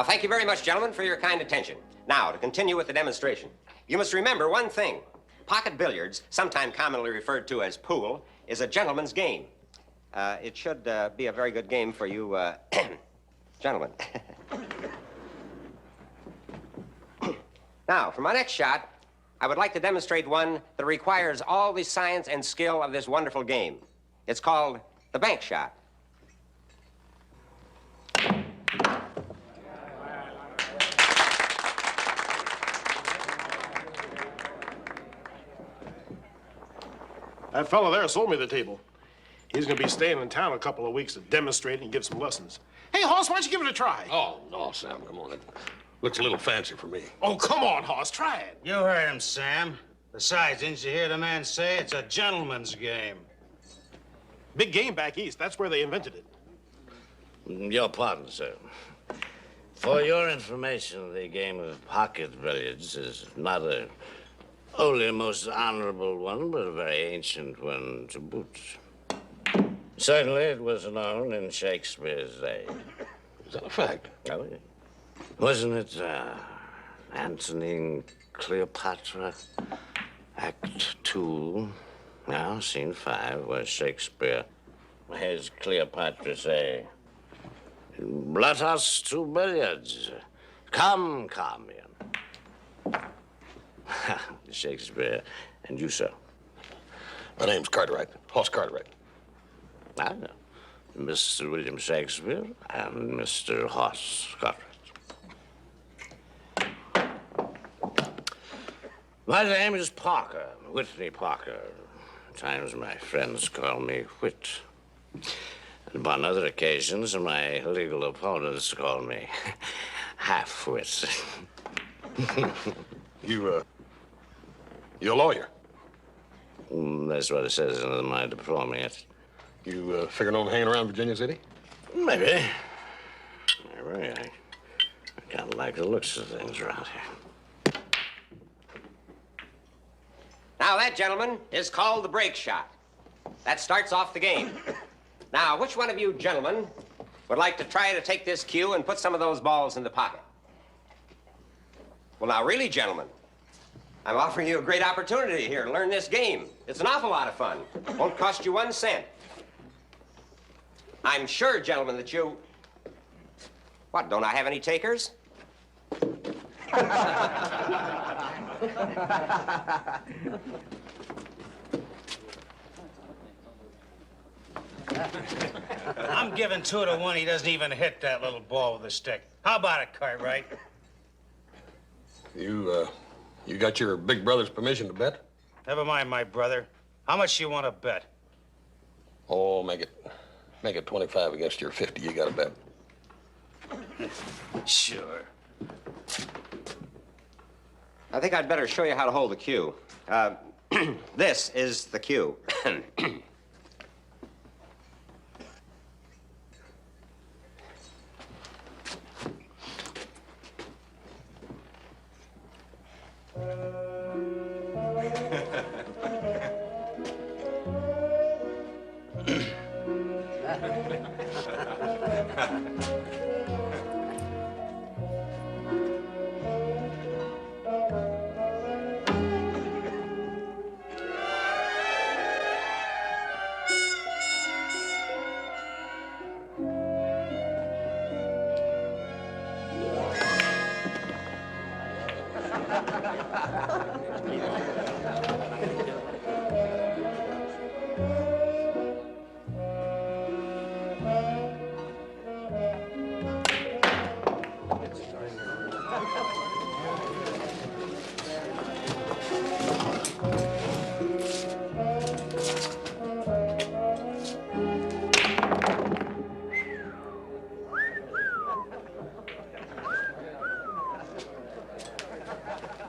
Now, thank you very much, gentlemen, for your kind attention. Now, to continue with the demonstration. You must remember one thing. Pocket billiards, sometimes commonly referred to as pool, is a gentleman's game. It should be a very good game for you, gentlemen. Now, for my next shot, I would like to demonstrate one that requires all the science and skill of this wonderful game. It's called the bank shot. That fellow there sold me the table. He's going to be staying in town a couple of weeks to demonstrate and give some lessons. Hey, Hoss, why don't you give it a try? Oh, no, Sam, come on. It looks a little fancy for me. Oh, come on, Hoss, try it. You heard him, Sam. Besides, didn't you hear the man say it's a gentleman's game? Big game back east. That's where they invented it. Your pardon, sir. For your information, the game of pocket billiards is not only a most honorable one, but a very ancient one to boot. Certainly, it was known in Shakespeare's day. Is that a fact? Oh, yeah. Wasn't it Antony and Cleopatra, Act 2, now Scene 5, where Shakespeare has Cleopatra say, "Let us to billiards. Come, Carmion." Shakespeare, and you, sir? My name's Cartwright, Hoss Cartwright. I know. Mr. William Shakespeare and Mr. Hoss Cartwright. My name is Parker, Whitney Parker. At times my friends call me Whit. And upon other occasions, my legal opponents call me Half-Wit. You a lawyer? That's what it says in my diploma. Yet. You figuring on hanging around Virginia City? Maybe. I kind of like the looks of things around here. Now, that, gentlemen, is called the break shot. That starts off the game. Now, which one of you gentlemen would like to try to take this cue and put some of those balls in the pocket? Well, now, really, gentlemen, I'm offering you a great opportunity here to learn this game. It's an awful lot of fun. Won't cost you 1 cent. I'm sure, gentlemen, that you... What, don't I have any takers? I'm giving 2 to 1. He doesn't even hit that little ball with a stick. How about it, Cartwright? You got your big brother's permission to bet? Never mind, my brother. How much you want to bet? Oh, make it 25 against your 50. You got to bet. Sure. I think I'd better show you how to hold the cue. This is the cue.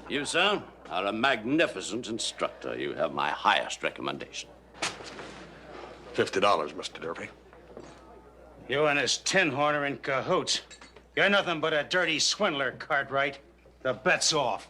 You, sir, are a magnificent instructor. You have my highest recommendation. $50, Mr. Durfee. You and this tin horn are in cahoots. You're nothing but a dirty swindler, Cartwright. The bet's off.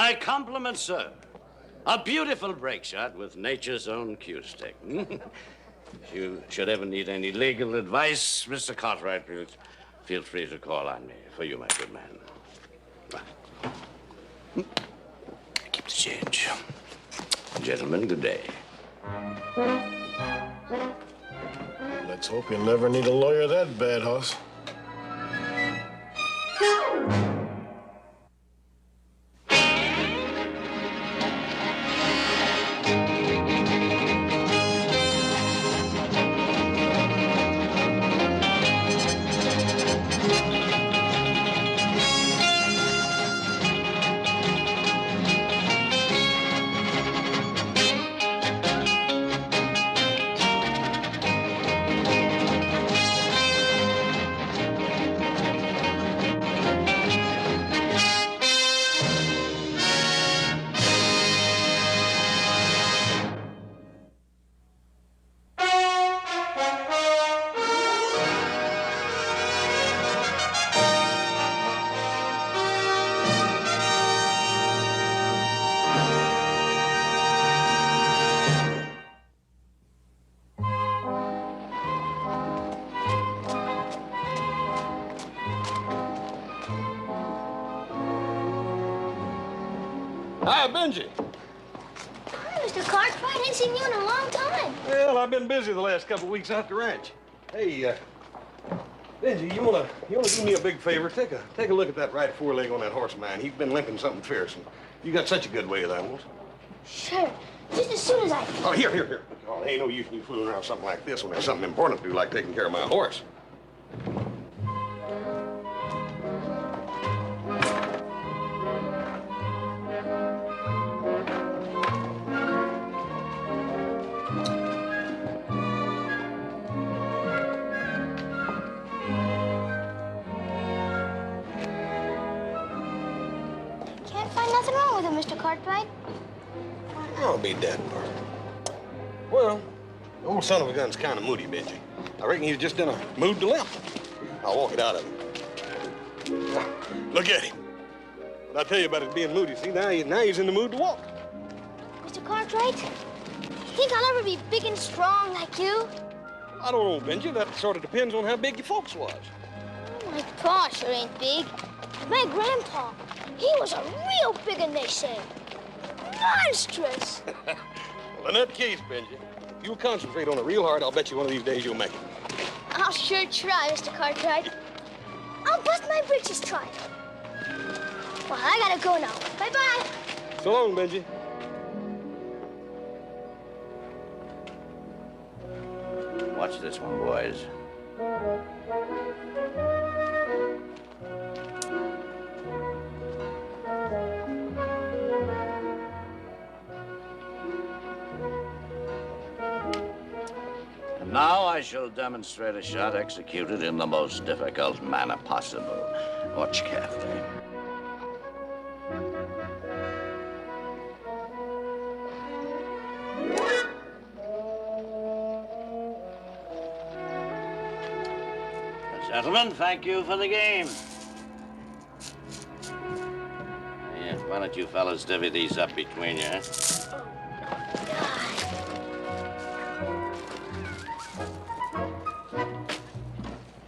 My compliments, sir. A beautiful break shot with nature's own cue stick. If you should ever need any legal advice, Mr. Cartwright, feel free to call on me. For you, my good man. Bye. Keep the change. Gentlemen, good day. Let's hope you'll never need a lawyer that bad, Hoss. Hi, Benji. Hi, Mr. Cartwright. I ain't seen you in a long time. Well, I've been busy the last couple of weeks out the ranch. Hey, Benji, you wanna do me a big favor? Take a look at that right foreleg on that horse of mine. He's been limping something fierce, and you got such a good way of that horse. Sure. Just as soon as I... Oh, here. Oh, ain't no use in you fooling around with something like this when there's something important to do, like taking care of my horse. Can't find nothing wrong with him, Mr. Cartwright. I'll be dead. Well, the old son of a gun's kind of moody, Benji. I reckon he's just in a mood to limp. I'll walk it out of him. Look at him. What I tell you about his being moody, see, now he's in the mood to walk. Mr. Cartwright, you think I'll ever be big and strong like you? I don't know, Benji. That sort of depends on how big your folks was. My pa sure ain't big. My grandpa, he was a real big un, they say. Monstrous. Well, in that case, Benji, if you'll concentrate on it real hard, I'll bet you one of these days you'll make it. I'll sure try, Mr. Cartwright. I'll bust my britches trying. Well, I gotta go now. Bye-bye. So long, Benji. Watch this one, boys. And now I shall demonstrate a shot executed in the most difficult manner possible. Watch carefully. Gentlemen, thank you for the game. Yeah, why don't you fellas divvy these up between you, huh?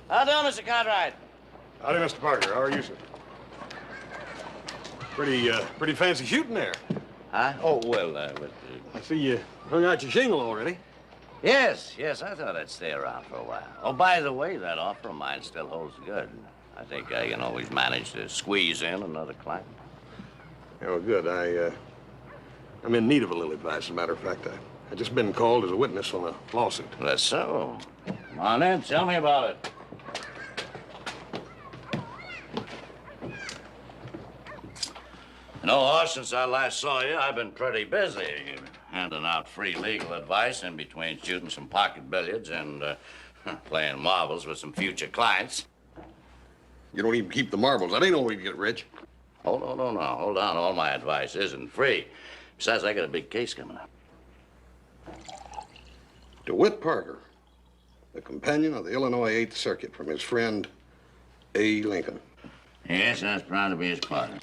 How doing, Mr. Cartwright? Howdy, Mr. Parker. How are you, sir? Pretty fancy shooting there. Huh? Oh, well, I see you hung out your shingle already. yes, I thought I'd stay around for a while. Oh, by the way, that offer of mine still holds good. I think I can always manage to squeeze in another client. Yeah, well, good. I'm in need of a little advice, as a matter of fact. I just been called as a witness on a lawsuit. That's so. Come on in, tell me about it. You know, Hoss, since I last saw you, I've been pretty busy handing out free legal advice in between shooting some pocket billiards and playing marbles with some future clients. You don't even keep the marbles. That ain't no way to get rich. Oh, no. Hold on. All my advice isn't free. Besides, I got a big case coming up. DeWitt Parker, the companion of the Illinois 8th Circuit from his friend A. Lincoln. Yes, I was proud to be his partner.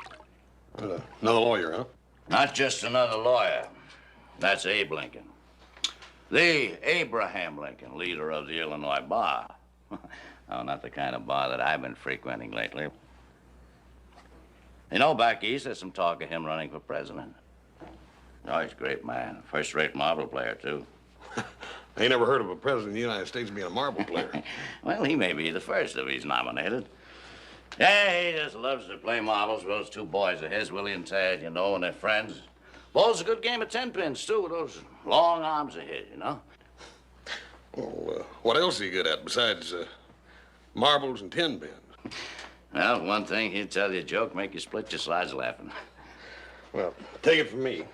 Another lawyer, huh? Not just another lawyer. That's Abe Lincoln. The Abraham Lincoln, leader of the Illinois bar. Oh, not the kind of bar that I've been frequenting lately. You know, back east, there's some talk of him running for president. Oh, he's a great man. First-rate marble player, too. I ain't never heard of a president of the United States being a marble player. Well, he may be the first if he's nominated. Yeah, he just loves to play marbles with those two boys of his, Willie and Tad, you know, and they're friends. Bowls a good game of 10-pins, too, with those long arms of his, you know? Well, what else is he good at besides marbles and 10-pins? Well, one thing, he'd tell you a joke, make you split your sides laughing. Well, take it from me.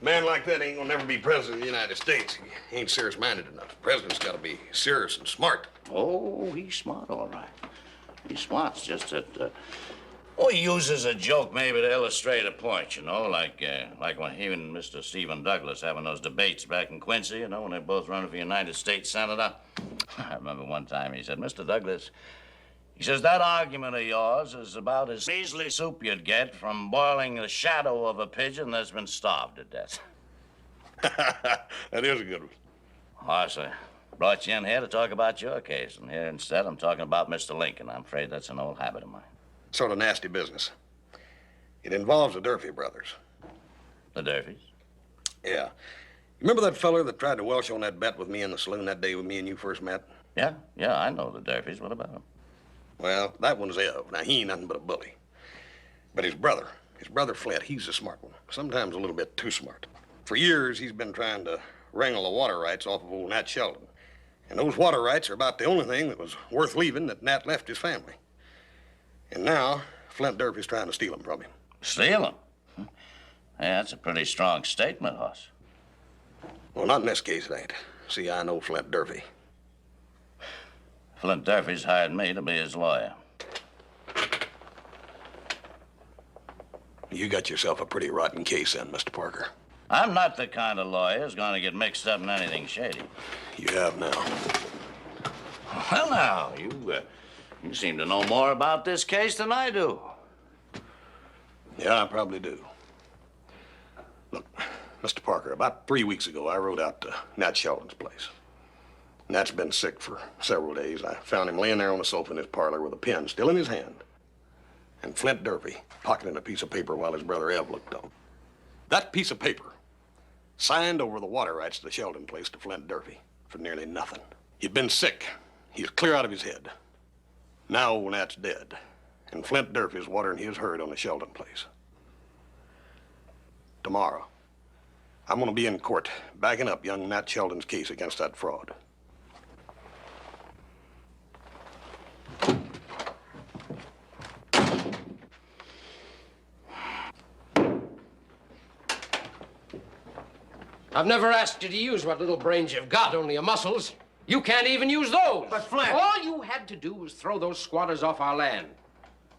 A man like that ain't gonna never be president of the United States. He ain't serious-minded enough. The president's gotta be serious and smart. Oh, he's smart, all right. He's smart, it's just that, he uses a joke maybe to illustrate a point, you know, like when he and Mr. Stephen Douglas having those debates back in Quincy, you know, when they both running for United States Senator. I remember one time he said, Mr. Douglas, he says, that argument of yours is about as measly soup you'd get from boiling the shadow of a pigeon that's been starved to death. That is a good one. Hoss, I brought you in here to talk about your case, and here instead I'm talking about Mr. Lincoln. I'm afraid that's an old habit of mine. Sort of nasty business. It involves the Durfee brothers. The Durfees? Yeah. Remember that feller that tried to welch on that bet with me in the saloon that day when me and you first met? Yeah, I know the Durfees. What about them? Well, that one's Ev. Now, he ain't nothing but a bully. But his brother Flint, he's a smart one. Sometimes a little bit too smart. For years, he's been trying to wrangle the water rights off of old Nat Sheldon. And those water rights are about the only thing that was worth leaving that Nat left his family. And now, Flint Durfee's trying to steal them from him. Steal them? Yeah, that's a pretty strong statement, Hoss. Well, not in this case, it ain't. See, I know Flint Durfee. Flint Durfee's hired me to be his lawyer. You got yourself a pretty rotten case then, Mr. Parker. I'm not the kind of lawyer who's going to get mixed up in anything shady. You have now. Well, now, you seem to know more about this case than I do. Yeah, I probably do. Look, Mr. Parker, about 3 weeks ago, I rode out to Nat Sheldon's place. Nat's been sick for several days. I found him laying there on the sofa in his parlor with a pen still in his hand. And Flint Durfee pocketing a piece of paper while his brother Ev looked on. That piece of paper signed over the water rights to the Sheldon place to Flint Durfee for nearly nothing. He'd been sick. He was clear out of his head. Now old Nat's dead, and Flint Durfee's watering his herd on the Sheldon place. Tomorrow, I'm gonna be in court backing up young Nat Sheldon's case against that fraud. I've never asked you to use what little brains you've got, only your muscles. You can't even use those. But Flint... All you had to do was throw those squatters off our land.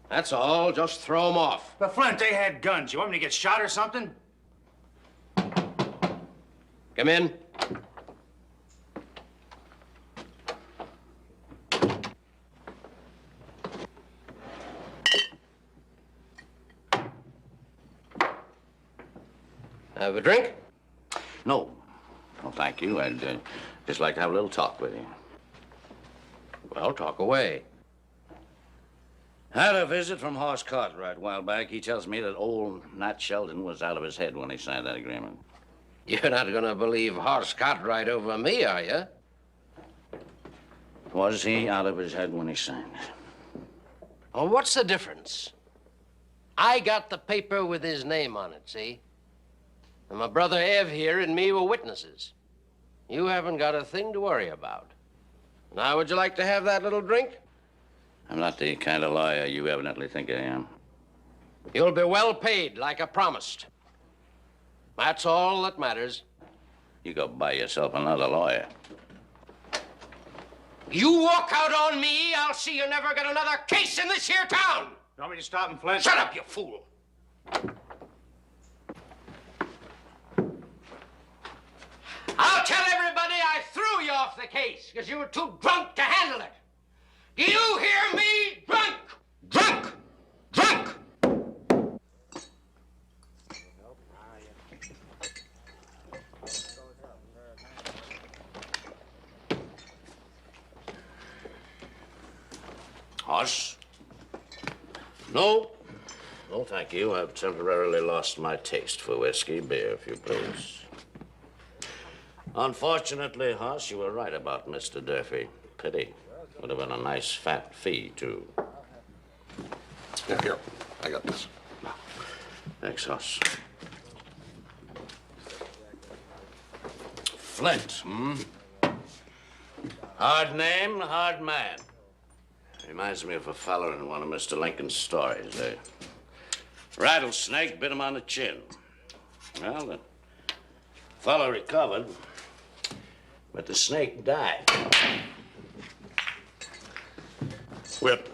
That's all, just throw them off. But Flint, they had guns. You want me to get shot or something? Come in. Have a drink? No, thank you. I'd just like to have a little talk with you. Well, talk away. Had a visit from Hoss Cartwright a while back. He tells me that old Nat Sheldon was out of his head when he signed that agreement. You're not going to believe Hoss Cartwright over me, are you? Was he out of his head when he signed it? Well, what's the difference? I got the paper with his name on it, see? And my brother Ev here and me were witnesses. You haven't got a thing to worry about. Now, would you like to have that little drink? I'm not the kind of lawyer you evidently think I am. You'll be well paid, like I promised. That's all that matters. You go buy yourself another lawyer. You walk out on me, I'll see you never get another case in this here town. You want me to stop him, Flint? Shut up, you fool. I'll tell everybody I threw you off the case because you were too drunk to handle it. Do you hear me? Drunk! Drunk! Drunk! Hoss? No. No, thank you. I've temporarily lost my taste for whiskey. Beer, if you please. Unfortunately, Hoss, you were right about Mr. Durfee. Pity. Would have been a nice fat fee, too. Here, I got this. Thanks, Hoss. Flint, Hard name, hard man. Reminds me of a fellow in one of Mr. Lincoln's stories. A rattlesnake bit him on the chin. Well, the fellow recovered, but the snake died. Whit,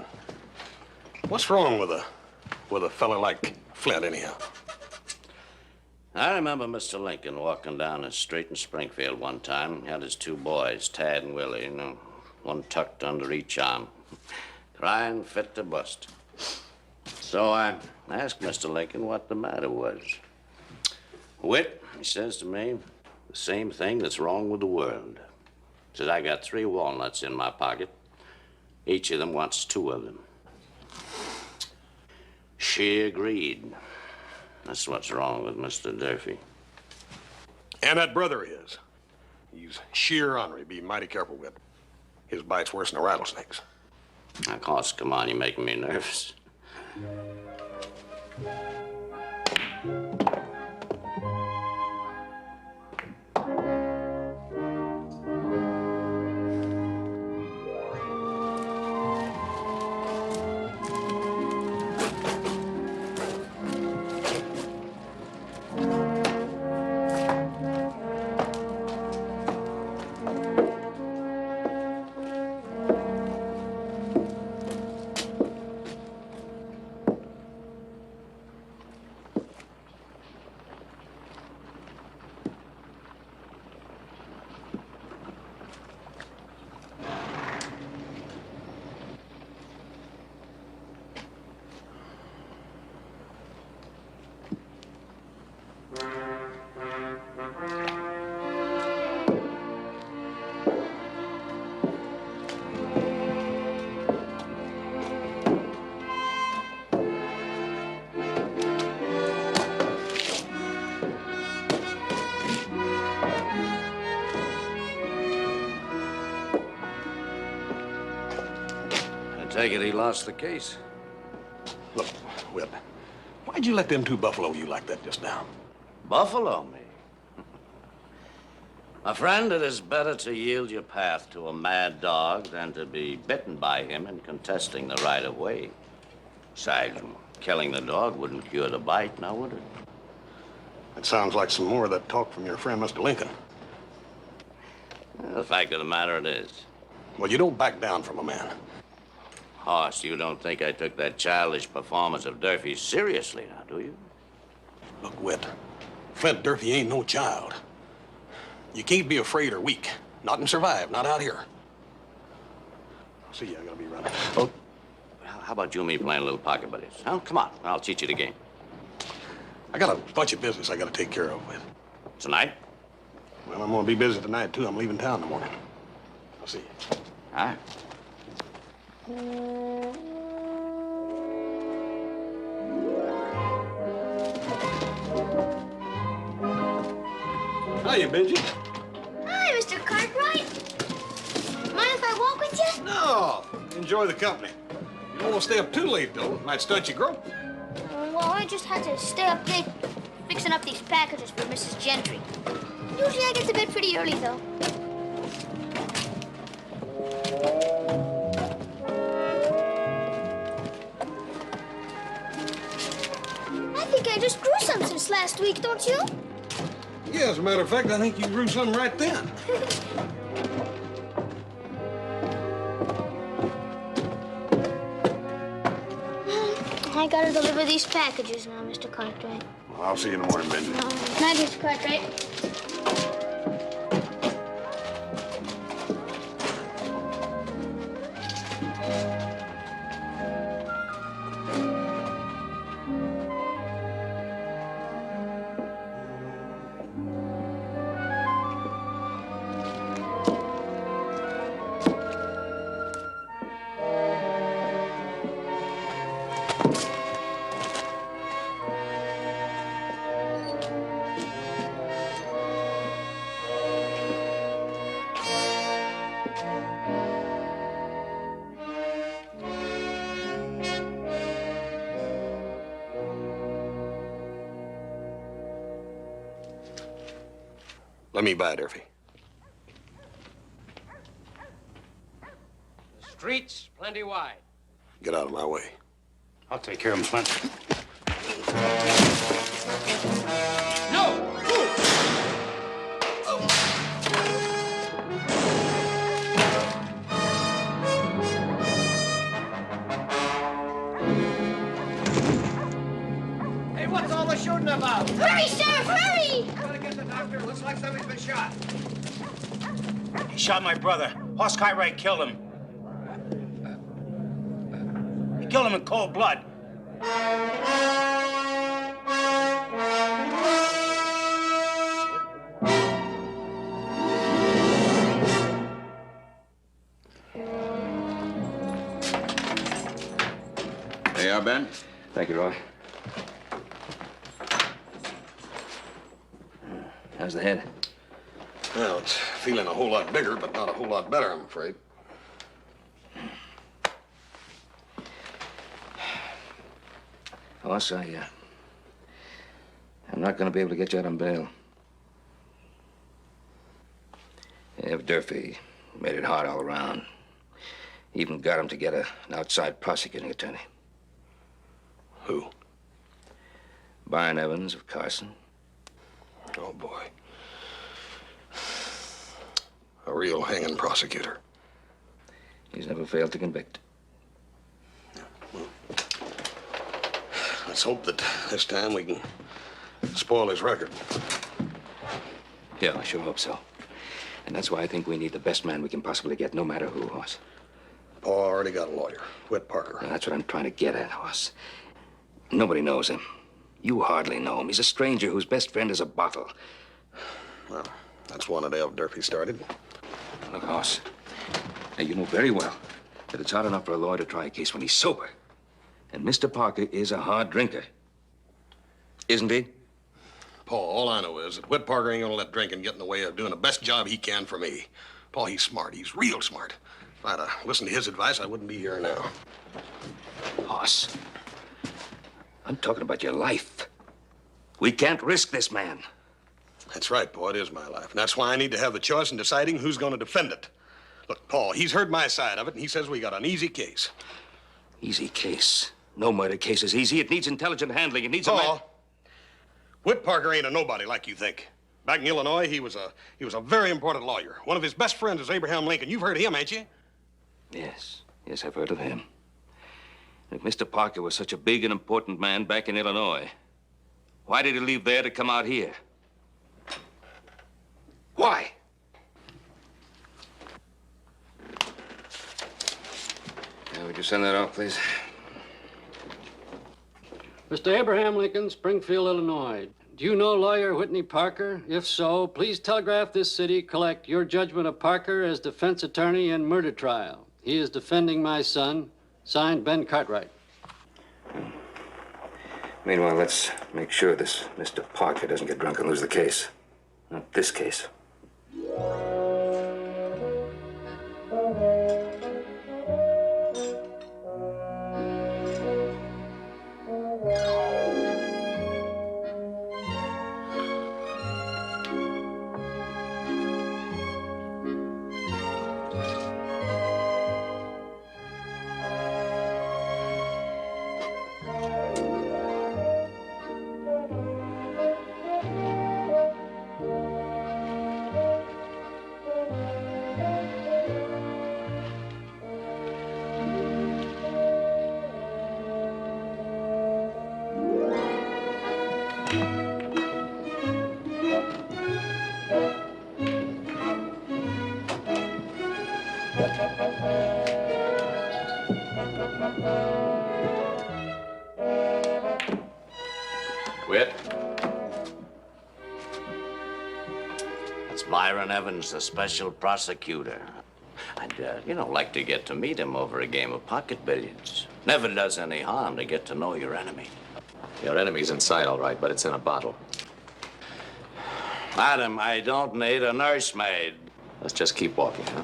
what's wrong with a fella like Flint, anyhow? I remember Mr. Lincoln walking down the street in Springfield one time. He had his two boys, Tad and Willie, one tucked under each arm, crying fit to bust. So I asked Mr. Lincoln what the matter was. Whit, he says to me, the same thing that's wrong with the world. He says, I got 3 walnuts in my pocket. Each of them wants 2 of them. Sheer greed. That's what's wrong with Mr. Durfee. And that brother of his. He's sheer ornery. Be mighty careful with. His bite's worse than a rattlesnake's. Of course, come on, you're making me nervous. Take it he lost the case. Look, Whit, why'd you let them 2 buffalo you like that just now? Buffalo me. My friend, it is better to yield your path to a mad dog than to be bitten by him in contesting the right of way. Besides, killing the dog wouldn't cure the bite, now would it? It sounds like some more of that talk from your friend, Mr. Lincoln. The fact of the matter it is. Well, you don't back down from a man. Hoss, you don't think I took that childish performance of Durfee's seriously now, do you? Look, Whit, Flint Durfee ain't no child. You can't be afraid or weak. Not and survive, not out here. See, I gotta be running. Oh, how about you and me playing a little pocket buddies? Huh? Come on, I'll teach you the game. I got a bunch of business I gotta take care of with. Tonight? Well, I'm gonna be busy tonight, too. I'm leaving town in the morning. I'll see you. All right. Hiya, Benji. Hi, Mr. Cartwright. Mind if I walk with you? No, enjoy the company. You don't want to stay up too late, though. Might stunt your growth. Well, I just had to stay up late fixing up these packages for Mrs. Gentry. Usually I get to bed pretty early, though. I think I just grew some since last week, don't you? Yeah, as a matter of fact, I think you grew something right then. I gotta deliver these packages now, Mr. Cartwright. Well, I'll see you in the morning, Benji. Night, Mr. Cartwright. Let me by, Durfee. The street's plenty wide. Get out of my way. I'll take care of him, Flint. No! Hey, what's all the shooting about? Hurry, Sheriff, hurry! Gotta get the doctor. Looks like somebody's been shot. He shot my brother. Horse Cartwright killed him. He killed him in cold blood. There you are, Ben. Thank you, Roy. How's the head? Well, it's feeling a whole lot bigger, but not a whole lot better, I'm afraid. Boss, I'm not going to be able to get you out on bail. Ev Durfee made it hard all around. Even got him to get an outside prosecuting attorney. Who? Byron Evans of Carson. Oh, boy. A real hanging prosecutor. He's never failed to convict. Let's hope that this time we can spoil his record. Yeah, I sure hope so. And that's why I think we need the best man we can possibly get, no matter who, Hoss. Paul already got a lawyer, Whit Parker. Now, that's what I'm trying to get at, Hoss. Nobody knows him. You hardly know him. He's a stranger whose best friend is a bottle. Well, that's one that Ev Durfee started. Look, Hoss, now you know very well that it's hard enough for a lawyer to try a case when he's sober. And Mr. Parker is a hard drinker. Isn't he? Paul, all I know is that Whit Parker ain't gonna let drinking get in the way of doing the best job he can for me. Paul, he's smart. He's real smart. If I'd listened to his advice, I wouldn't be here now. Hoss, I'm talking about your life. We can't risk this man. That's right, Paul. It is my life. And that's why I need to have the choice in deciding who's gonna defend it. Look, Paul, he's heard my side of it, and he says we got an easy case. Easy case. No murder case is easy. It needs intelligent handling. It needs a man. Paul, Whit Parker ain't a nobody like you think. Back in Illinois, he was a very important lawyer. One of his best friends is Abraham Lincoln. You've heard of him, ain't you? Yes, I've heard of him. If Mr. Parker was such a big and important man back in Illinois, why did he leave there to come out here? Why? Now, would you send that off, please? Mr. Abraham Lincoln, Springfield, Illinois. Do you know lawyer Whitney Parker? If so, please telegraph this city, collect your judgment of Parker as defense attorney in murder trial. He is defending my son. Signed, Ben Cartwright. Meanwhile, let's make sure this Mr. Parker doesn't get drunk and lose the case. Not this case. Whit? That's Byron Evans, the special prosecutor. I'd, like to get to meet him over a game of pocket billiards. Never does any harm to get to know your enemy. Your enemy's inside, all right, but it's in a bottle. Madam, I don't need a nursemaid. Let's just keep walking, huh?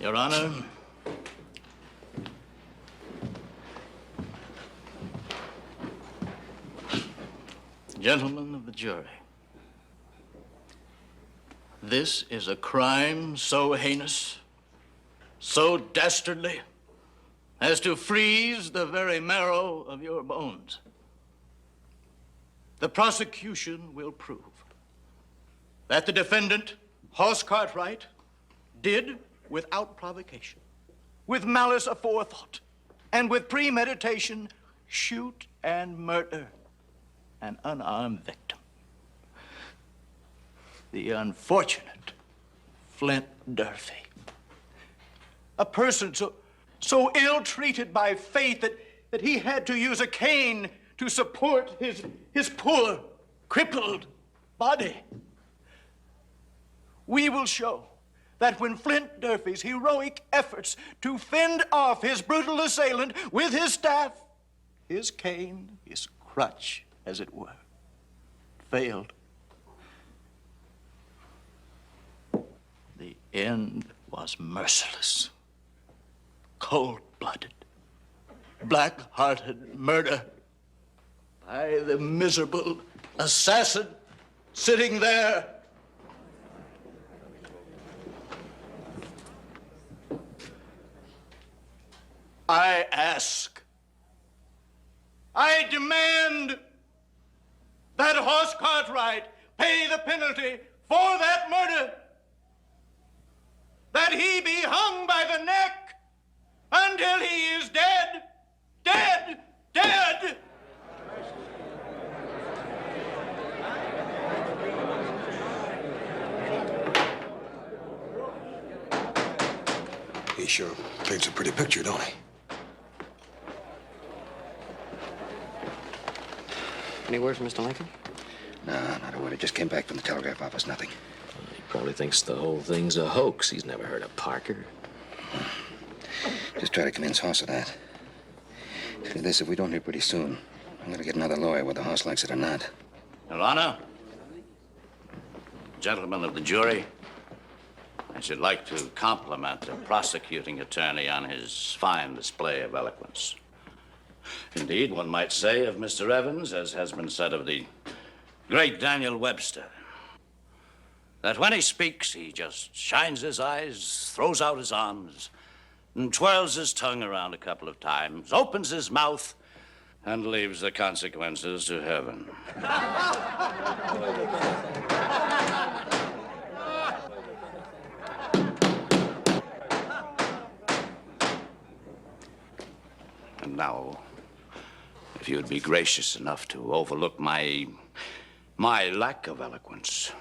Your Honor, gentlemen of the jury, this is a crime so heinous, so dastardly, as to freeze the very marrow of your bones. The prosecution will prove that the defendant, Hoss Cartwright, did, without provocation, with malice aforethought, and with premeditation, shoot and murder an unarmed victim. The unfortunate Flint Durfee. A person so ill-treated by fate that he had to use a cane to support his poor, crippled body. We will show that when Flint Durfee's heroic efforts to fend off his brutal assailant with his staff, his cane, his crutch, as it were, failed, the end was merciless, cold-blooded, black-hearted murder by the miserable assassin sitting there. I ask, I demand that Hoss Cartwright pay the penalty for that murder, that he be hung by the neck until he is dead, dead, dead. He sure paints a pretty picture, don't he? Any word from Mr. Lincoln? No, not a word. I just came back from the telegraph office. Nothing. He probably thinks the whole thing's a hoax. He's never heard of Parker. Just try to convince Hoss of that. Say this, if we don't hear pretty soon, I'm gonna get another lawyer, whether Hoss likes it or not. Your Honor, gentlemen of the jury, I should like to compliment the prosecuting attorney on his fine display of eloquence. Indeed, one might say of Mr. Evans, as has been said of the great Daniel Webster, that when he speaks, he just shines his eyes, throws out his arms, and twirls his tongue around a couple of times, opens his mouth, and leaves the consequences to heaven. And now, if you'd be gracious enough to overlook my lack of eloquence,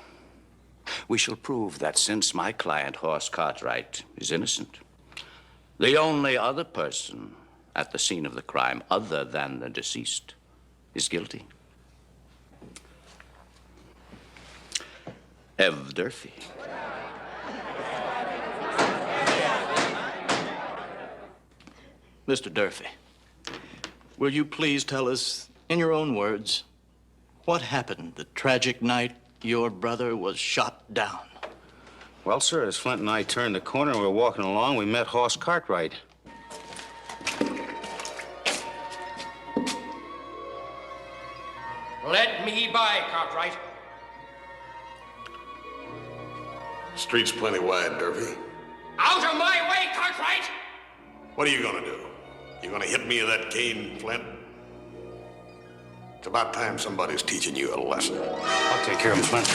we shall prove that since my client, Hoss Cartwright, is innocent, the only other person at the scene of the crime other than the deceased is guilty. Ev Durfee. Mr. Durfee, will you please tell us, in your own words, what happened the tragic night your brother was shot down? Well, sir, as Flint and I turned the corner and we were walking along, we met Hoss Cartwright. Let me by, Cartwright. Street's plenty wide, Durfee. Out of my way, Cartwright! What are you gonna do? You gonna hit me with that cane, Flint? It's about time somebody's teaching you a lesson. I'll take care of him, Flint.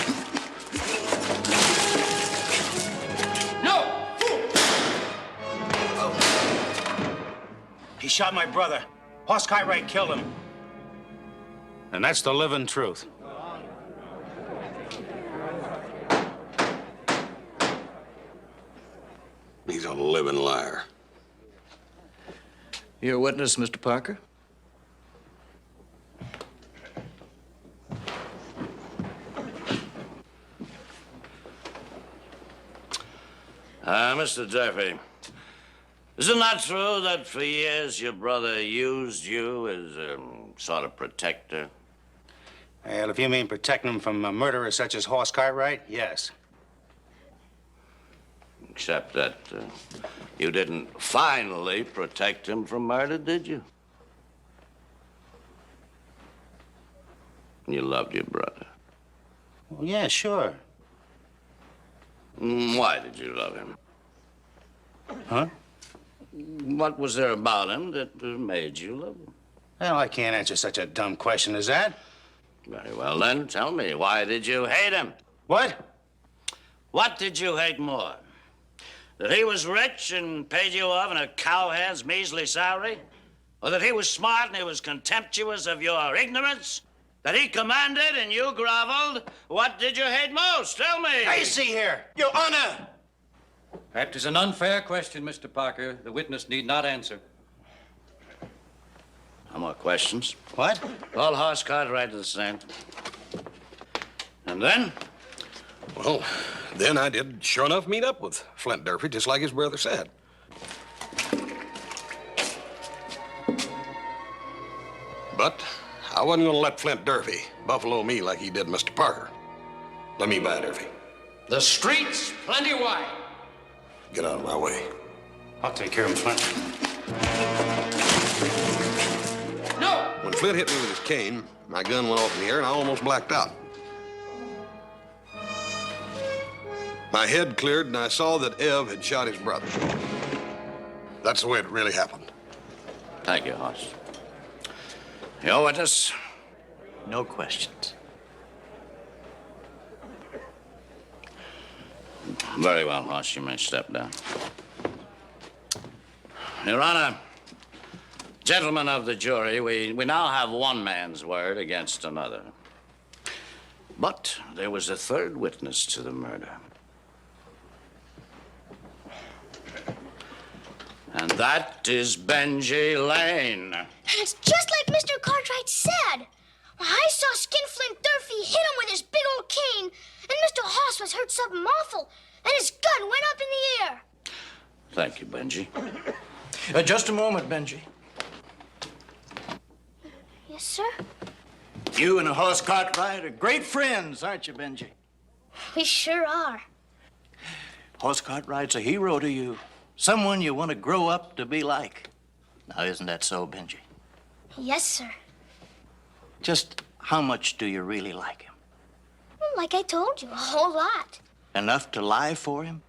No! Fool! He shot my brother. Hoss Cartwright killed him. And that's the living truth. He's a living liar. Your witness, Mr. Parker? Mr. Durfee, is it not true that for years your brother used you as a sort of protector? Well, if you mean protecting him from a murderer such as Hoss Cartwright, yes. Except that you didn't finally protect him from murder, did you? You loved your brother. Well, yeah, sure. Why did you love him? Huh? What was there about him that made you love him? Well, I can't answer such a dumb question as that. Very well, then. Tell me, why did you hate him? What? What did you hate more? That he was rich and paid you off in a cowhand's measly salary? Or that he was smart and he was contemptuous of your ignorance? That he commanded and you groveled? What did you hate most? Tell me. I see here, Your Honor. That is an unfair question, Mr. Parker. The witness need not answer. No more questions. What? Call horse cart right to the stand. And then? Well, then I did sure enough meet up with Flint Durfee, just like his brother said. But I wasn't going to let Flint Durfee buffalo me like he did Mr. Parker. Let me by, Durfee. The street's plenty wide. Get out of my way. I'll take care of him, Flint. No! When Flint hit me with his cane, my gun went off in the air and I almost blacked out. My head cleared and I saw that Ev had shot his brother. That's the way it really happened. Thank you, Hoss. Your witness? No questions. Very well, Hoss. You may step down. Your Honor, gentlemen of the jury, we now have one man's word against another. But there was a third witness to the murder. And that is Benji Lane. It's just like Mr. Cartwright said. I saw Skinflint Durfee hit him with his big old cane, and Mr. Hoss was hurt something awful, and his gun went up in the air. Thank you, Benji. Just a moment, Benji. Yes, sir? You and Hoss Cartwright are great friends, aren't you, Benji? We sure are. Hoss Cartwright's a hero to you. Someone you want to grow up to be like. Now, isn't that so, Benji? Yes, sir. Just how much do you really like him? Like I told you, a whole lot. Enough to lie for him?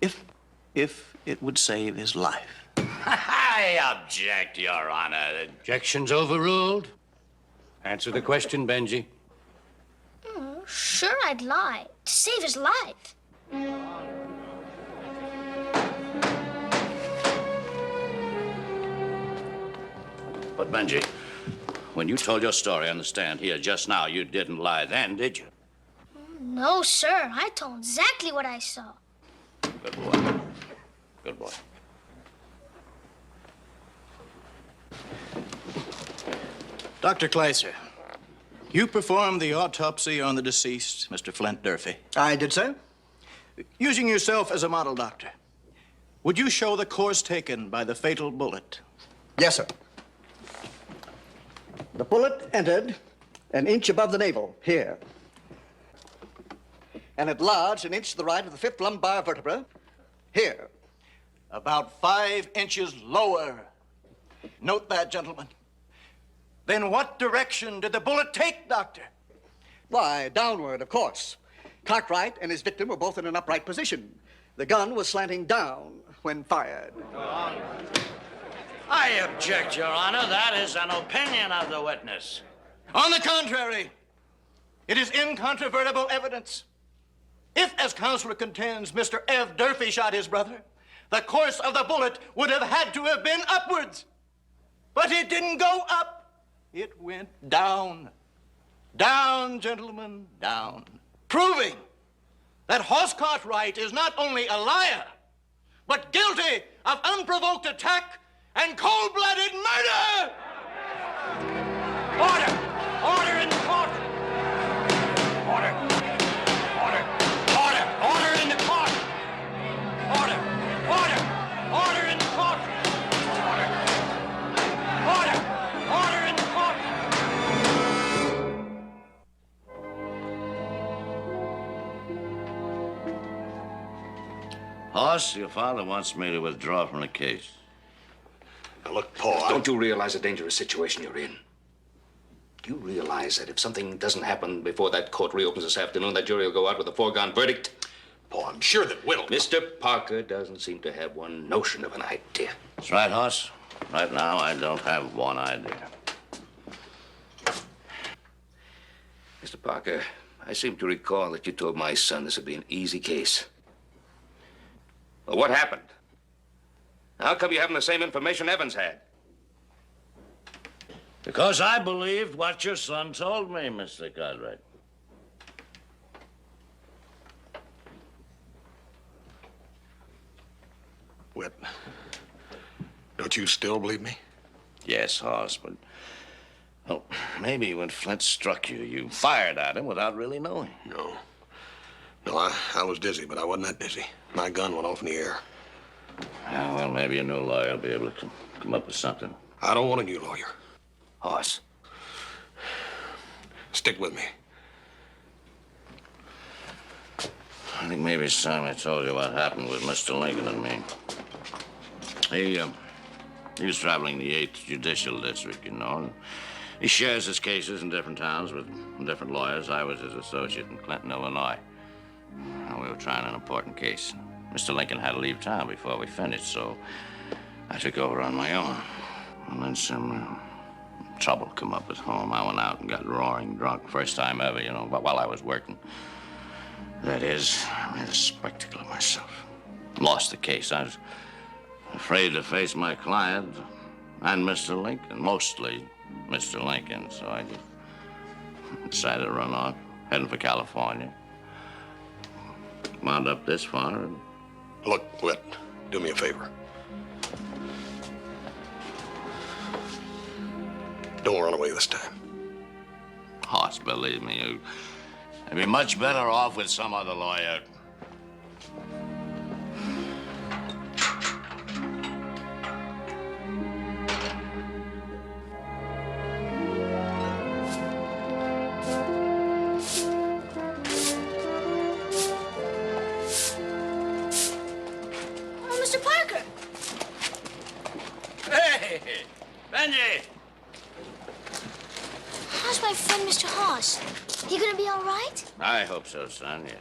If it would save his life. I object, Your Honor. Objection's overruled. Answer the question, Benji. Sure, I'd lie to save his life. But, Benji, when you told your story on the stand here just now, you didn't lie then, did you? No, sir. I told exactly what I saw. Good boy. Good boy. Dr. Kleiser, you performed the autopsy on the deceased, Mr. Flint Durfee. I did, sir. Using yourself as a model doctor, would you show the course taken by the fatal bullet? Yes, sir. The bullet entered an inch above the navel, here. And it lodged an inch to the right of the fifth lumbar vertebra, here. About 5 inches lower. Note that, gentlemen. Then what direction did the bullet take, Doctor? Why, downward, of course. Cartwright and his victim were both in an upright position. The gun was slanting down when fired. I object, Your Honor. That is an opinion of the witness. On the contrary, it is incontrovertible evidence. If, as counselor contends, Mr. F. Durfee shot his brother, the course of the bullet would have had to have been upwards. But it didn't go up. It went down. Down, gentlemen, down. Proving that Hoss Cartwright is not only a liar, but guilty of unprovoked attack and cold-blooded murder! Order! Order in the court! Order! Order! Order! Order in the court! Order! Order! Order in the court! Order! Order! Order in the court! Hoss, your father wants me to withdraw from the case. Now, look, Paul, Don't you realize the dangerous situation you're in? Do you realize that if something doesn't happen before that court reopens this afternoon, that jury will go out with a foregone verdict? Paul, I'm sure that Whittle... Mr. Parker doesn't seem to have one notion of an idea. That's right, Hoss. Right now, I don't have one idea. Mr. Parker, I seem to recall that you told my son this would be an easy case. Well, what happened? How come you haven't the same information Evans had? Because I believed what your son told me, Mr. Cartwright. Whit, don't you still believe me? Yes, Hoss, but... Well, maybe when Flint struck you, you fired at him without really knowing. No. No, I was dizzy, but I wasn't that dizzy. My gun went off in the air. Yeah, well, maybe a new lawyer will be able to come up with something. I don't want a new lawyer. Hoss. Stick with me. I think maybe it's time I told you what happened with Mr. Lincoln and me. He was traveling the 8th Judicial District, you know, and he shares his cases in different towns with different lawyers. I was his associate in Clinton, Illinois. We were trying an important case. Mr. Lincoln had to leave town before we finished, so I took over on my own. And then some trouble come up at home. I went out and got roaring drunk. First time ever, you know, but while I was working. That is, I made a spectacle of myself. Lost the case. I was afraid to face my client and Mr. Lincoln, mostly Mr. Lincoln, so I just decided to run off, heading for California. Wound up this far. And... Look, Whit, do me a favor. Don't run away this time. Hoss, believe me, you'd be much better off with some other lawyer. Mr. Parker! Hey, Benji! How's my friend, Mr. Hoss? You gonna be all right? I hope so, son, yes.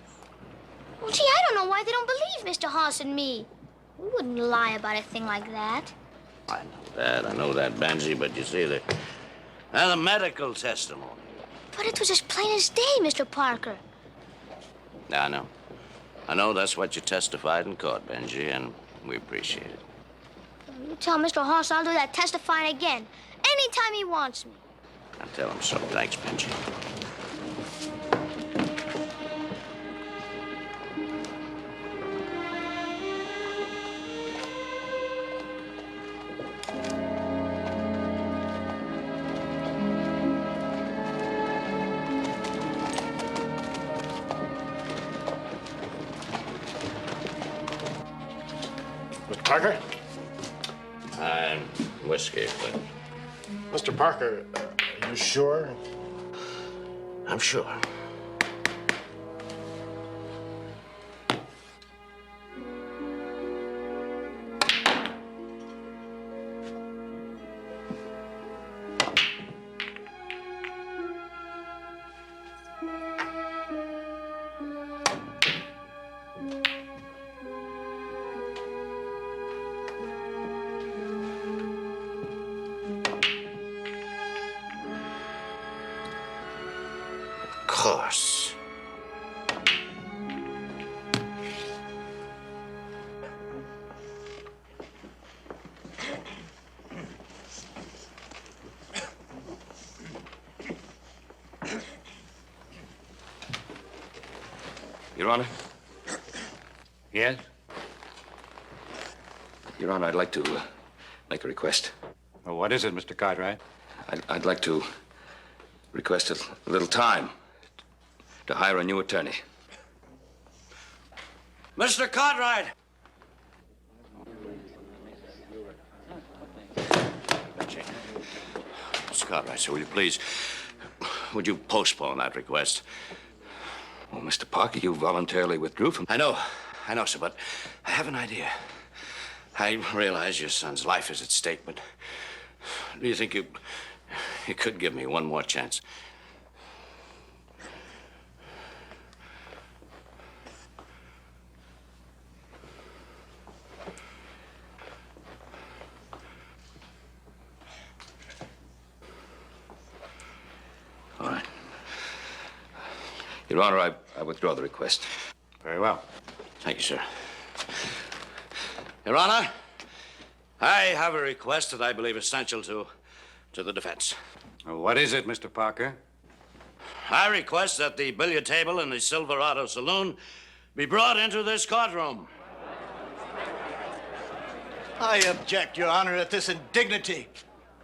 Well, gee, I don't know why they don't believe Mr. Hoss and me. We wouldn't lie about a thing like that. I know that, Benji, but you see, the medical testimony. But it was as plain as day, Mr. Parker. Yeah, I know. I know that's what you testified in court, Benji, and we appreciate it. You tell Mr. Hoss I'll do that testifying again, anytime he wants me. I'll tell him so. Thanks, Benji. Mr. Parker? I'm whiskey, but... Mr. Parker, are you sure? I'm sure. Of course. Your Honor? Yes? Your Honor, I'd like to make a request. Well, what is it, Mr. Cartwright? I'd like to request a little time to hire a new attorney. Mr. Cartwright! Mr. Cartwright, sir, will you please... Would you postpone that request? Well, Mr. Parker, you voluntarily withdrew from... I know. I know, sir, but I have an idea. I realize your son's life is at stake, but do you think you could give me one more chance? All right. Your Honor, I withdraw the request. Very well. Thank you, sir. Your Honor, I have a request that I believe essential to the defense. What is it, Mr. Parker? I request that the billiard table in the Silverado Saloon be brought into this courtroom. I object, Your Honor, at this indignity.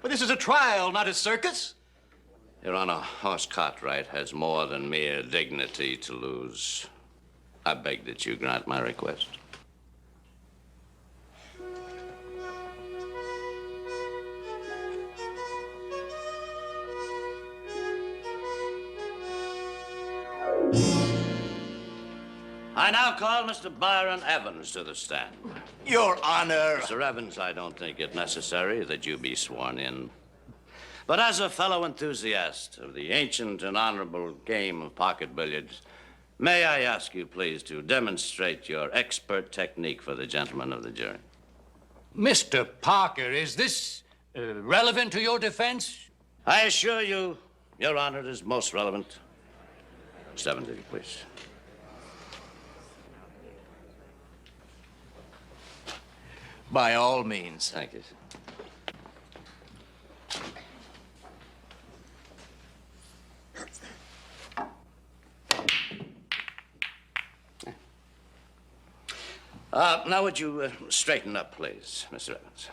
But this is a trial, not a circus. Your Honor, Horse Cartwright has more than mere dignity to lose. I beg that you grant my request. I now call Mr. Byron Evans to the stand. Your Honor. Mr. Evans, I don't think it necessary that you be sworn in. But as a fellow enthusiast of the ancient and honorable game of pocket billiards, may I ask you, please, to demonstrate your expert technique for the gentlemen of the jury? Mr. Parker, is this relevant to your defense? I assure you, Your Honor, it is most relevant. Step into, please. By all means. Thank you. Now would you straighten up, please, Mr. Evans?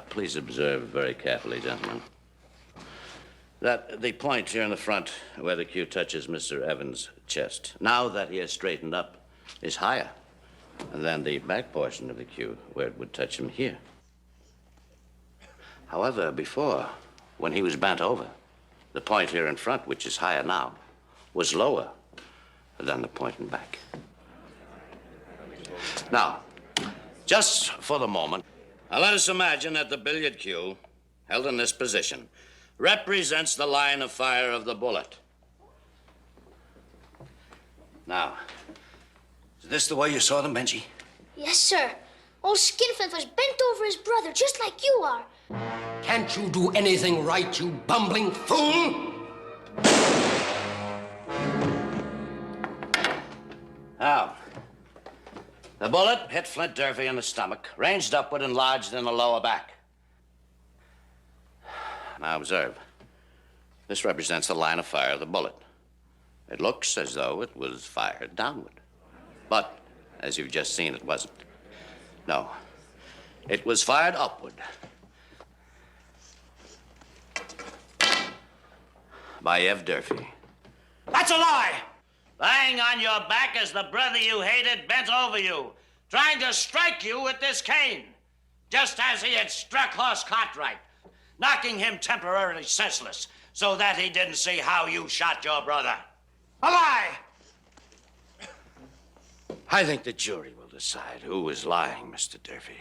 Please observe very carefully, gentlemen, that the point here in the front where the cue touches Mr. Evans' chest, now that he has straightened up, is higher than the back portion of the cue where it would touch him here. However, before, when he was bent over, the point here in front, which is higher now, was lower than the point in back. Now, just for the moment, let us imagine that the billiard cue, held in this position, represents the line of fire of the bullet. Now, is this the way you saw them, Benji? Yes, sir. Old Skinflint was bent over his brother, just like you are. Can't you do anything right, you bumbling fool? Now, the bullet hit Flint Durfee in the stomach, ranged upward and lodged in the lower back. Now observe. This represents the line of fire of the bullet. It looks as though it was fired downward. But, as you've just seen, it wasn't. No. It was fired upward. By Ev Durfee. That's a lie! Lying on your back as the brother you hated bent over you, trying to strike you with this cane, just as he had struck Horse Cartwright, knocking him temporarily senseless so that he didn't see how you shot your brother. A lie! I think the jury will decide who was lying, Mr. Durfee.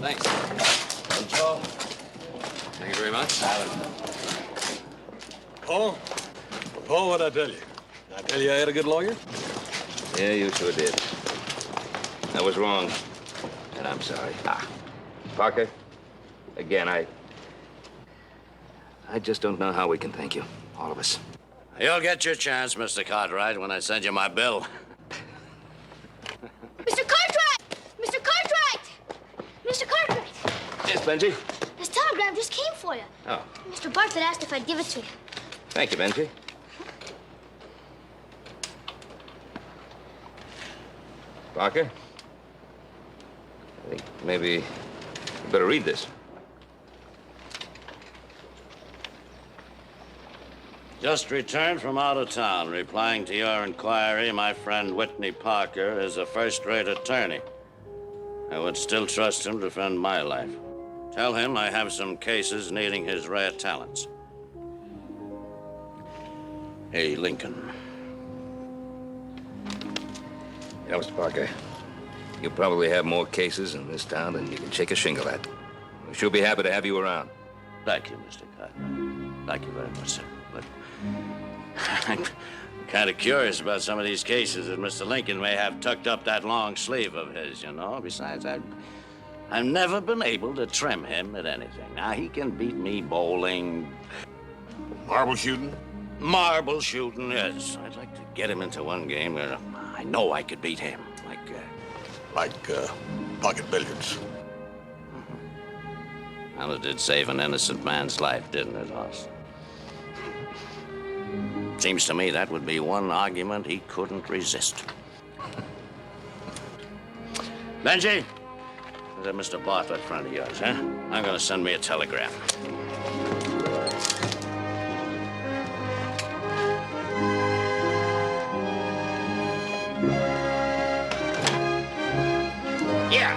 Thanks. Joe. Thank you very much. Paul, what'd I tell you? I tell you I had a good lawyer? Yeah, you sure did. I was wrong, and I'm sorry. Parker, again, I just don't know how we can thank you, all of us. You'll get your chance, Mr. Cartwright, when I send you my bill. Mr. Cartwright! Mr. Cartwright! Mr. Cartwright! Yes, Benji? This telegram just came for you. Oh, Mr. Bartlett asked if I'd give it to you. thank you, Benji. Parker? I think maybe you better read this. Just returned from out of town. Replying to your inquiry, my friend Whitney Parker is a first-rate attorney. I would still trust him to defend my life. Tell him I have some cases needing his rare talents. Hey, Lincoln. You know, Mr. Parker, you probably have more cases in this town than you can shake a shingle at. We sure be happy to have you around. Thank you, Mr. Carter. Thank you very much, sir. But I'm kind of curious about some of these cases that Mr. Lincoln may have tucked up that long sleeve of his, you know. Besides, I've never been able to trim him at anything. Now, he can beat me bowling. Marble shooting? Marble shooting, yes. I'd like to get him into one game where I know I could beat him. Like pocket billiards. Well, it did save an innocent man's life, didn't it, Hoss? Seems to me that would be one argument he couldn't resist. Benji, is that Mr. Bartlett friend of yours, huh? I'm gonna send me a telegram. Yeah.